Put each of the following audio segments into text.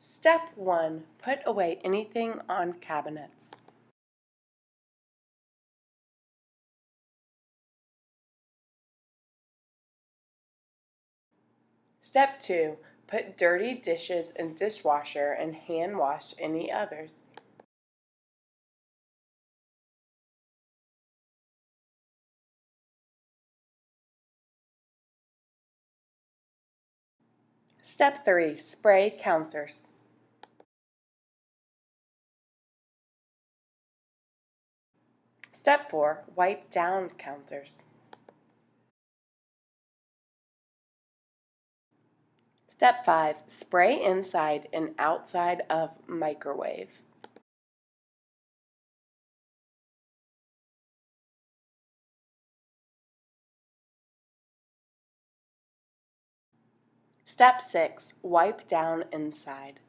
Step 1. Put away anything on cabinets. Step 2. Put dirty dishes in dishwasher and hand wash any others. Step 3. Spray counters. Step 4. Wipe down counters. Step 5. Spray inside and outside of microwave. Step 6. Wipe down inside.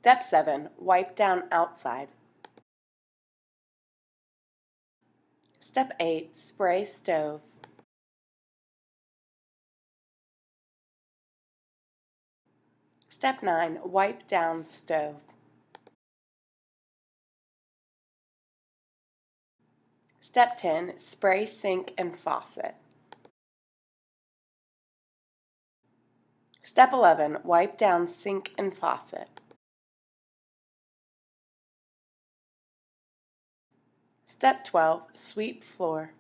Step 7. Wipe down outside. Step 8. Spray stove. Step 9. Wipe down stove. Step 10. Spray sink and faucet. Step 11. Wipe down sink and faucet. Step 12. Sweep floor.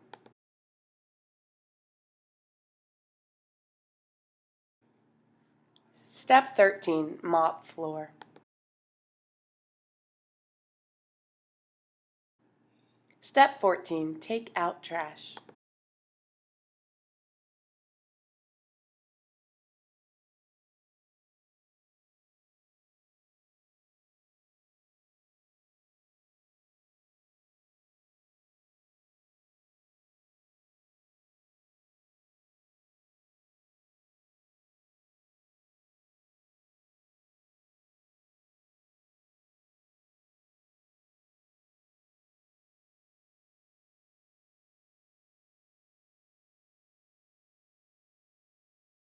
Step 13. Mop floor. Step 14. Take out trash.